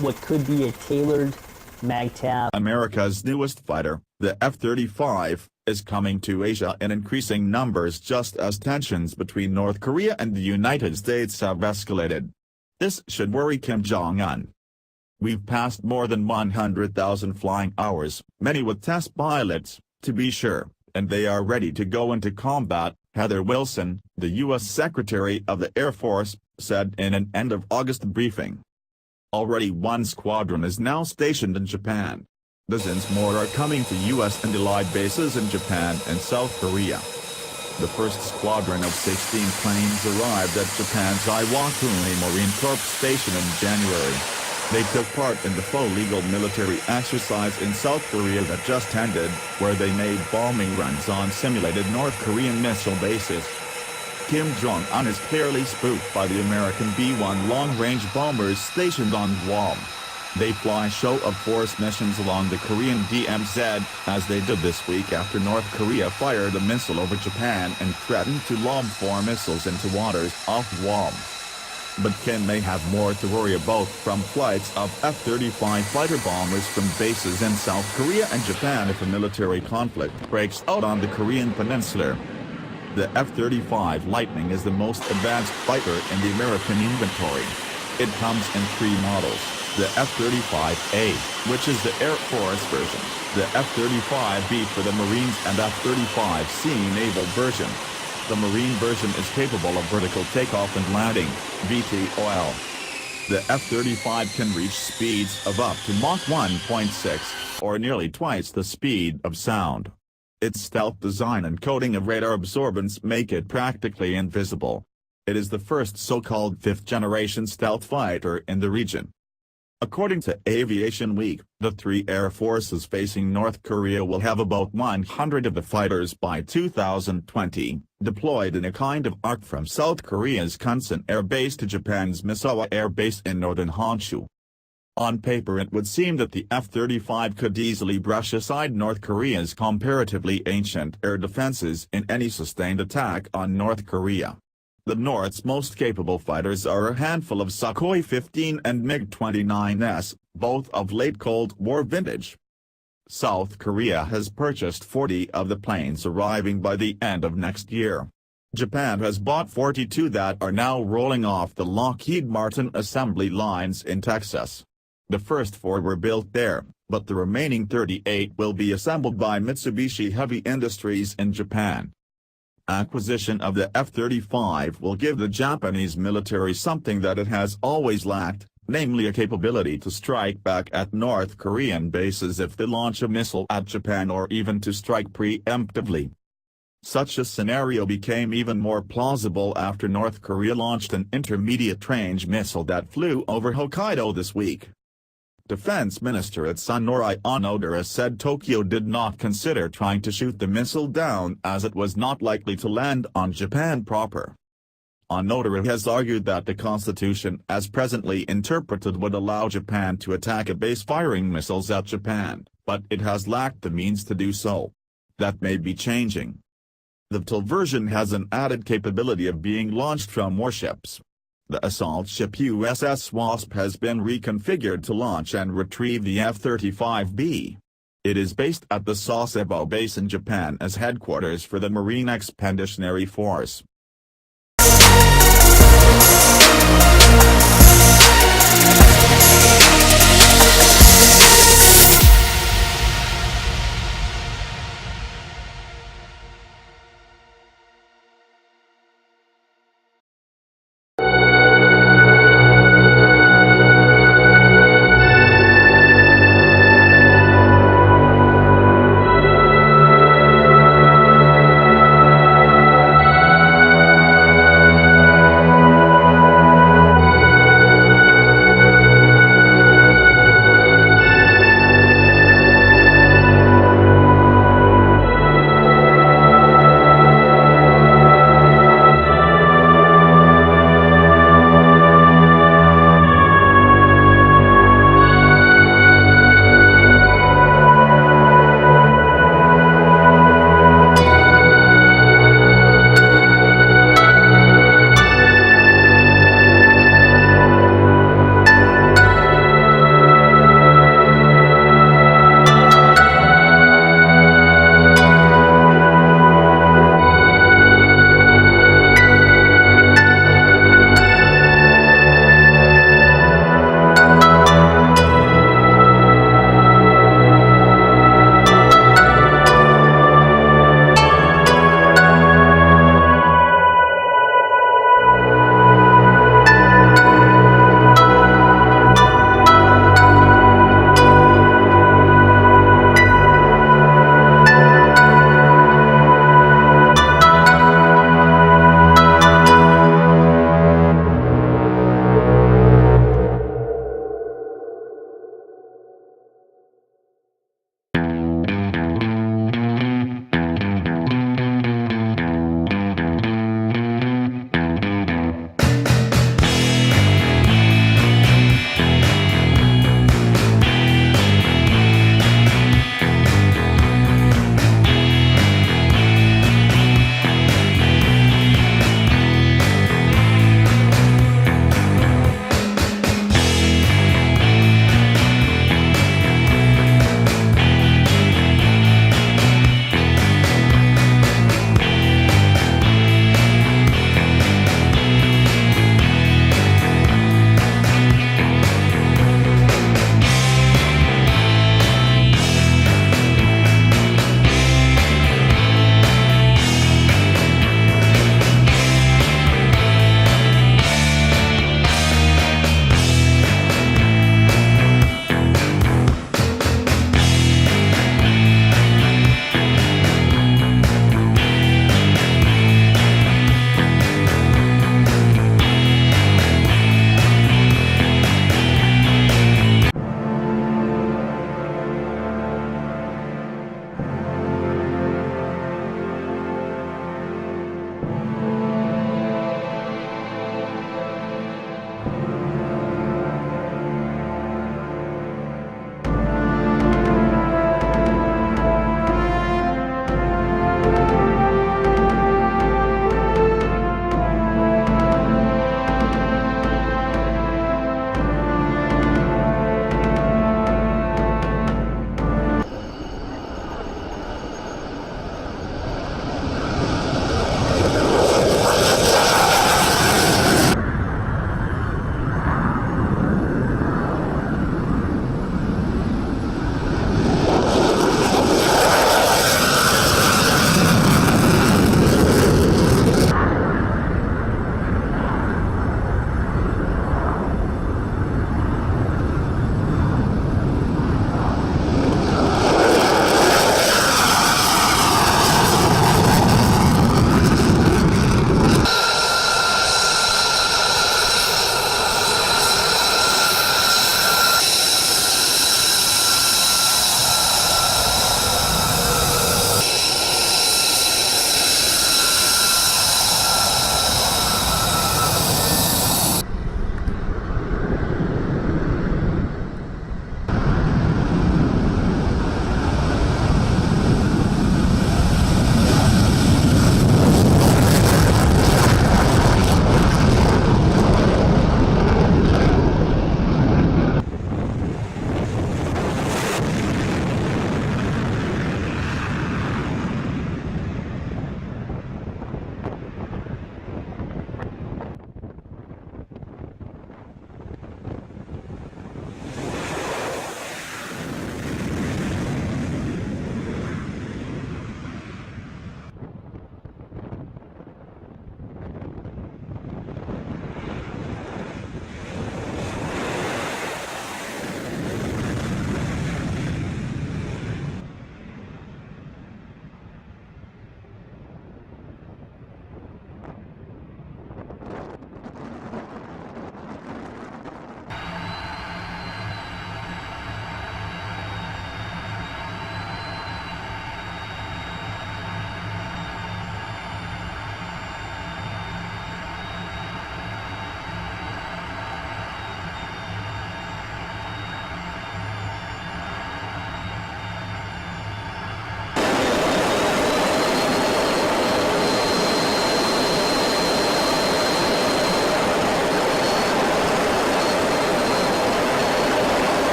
what could be a tailored MAGTF. America's newest fighter, the F-35, is coming to Asia in increasing numbers just as tensions between North Korea and the United States have escalated. This should worry Kim Jong-un. We've passed more than 100,000 flying hours, many with test pilots, to be sure, and they are ready to go into combat, Heather Wilson, the U.S. Secretary of the Air Force, said in an end-of-August briefing. Already one squadron is now stationed in Japan. Dozens more are coming to U.S. and allied bases in Japan and South Korea. The first squadron of 16 planes arrived at Japan's Iwakuni Marine Corps Station in January. They took part in the full legal military exercise in South Korea that just ended, where they made bombing runs on simulated North Korean missile bases. Kim Jong-un is clearly spooked by the American B-1 long-range bombers stationed on Guam. They fly show-of-force missions along the Korean DMZ, as they did this week after North Korea fired a missile over Japan and threatened to lob 4 missiles into waters off Guam. But Kim may have more to worry about from flights of F-35 fighter bombers from bases in South Korea and Japan if a military conflict breaks out on the Korean peninsula. The F-35 Lightning is the most advanced fighter in the American inventory. It comes in 3 models, the F-35A, which is the Air Force version, the F-35B for the Marines and F-35C Naval version. The Marine version is capable of vertical takeoff and landing, VTOL. The F-35 can reach speeds of up to Mach 1.6, or nearly twice the speed of sound. Its stealth design and coating of radar absorbance make it practically invisible. It is the first so-called 5th-generation stealth fighter in the region. According to Aviation Week, the 3 air forces facing North Korea will have about 100 of the fighters by 2020, deployed in a kind of arc from South Korea's Kunsan Air Base to Japan's Misawa Air Base in northern Honshu. On paper it would seem that the F-35 could easily brush aside North Korea's comparatively ancient air defenses in any sustained attack on North Korea. The North's most capable fighters are a handful of Sukhoi 15 and MiG-29s, both of late Cold War vintage. South Korea has purchased 40 of the planes arriving by the end of next year. Japan has bought 42 that are now rolling off the Lockheed Martin assembly lines in Texas. The first 4 were built there, but the remaining 38 will be assembled by Mitsubishi Heavy Industries in Japan. Acquisition of the F-35 will give the Japanese military something that it has always lacked, namely a capability to strike back at North Korean bases if they launch a missile at Japan or even to strike preemptively. Such a scenario became even more plausible after North Korea launched an intermediate-range missile that flew over Hokkaido this week. Defense Minister Atsunori Onodera said Tokyo did not consider trying to shoot the missile down as it was not likely to land on Japan proper. Onodera has argued that the constitution as presently interpreted would allow Japan to attack a base firing missiles at Japan, but it has lacked the means to do so. That may be changing. The VTOL version has an added capability of being launched from warships. The assault ship USS Wasp has been reconfigured to launch and retrieve the F-35B. It is based at the Sasebo base in Japan as headquarters for the Marine Expeditionary Force.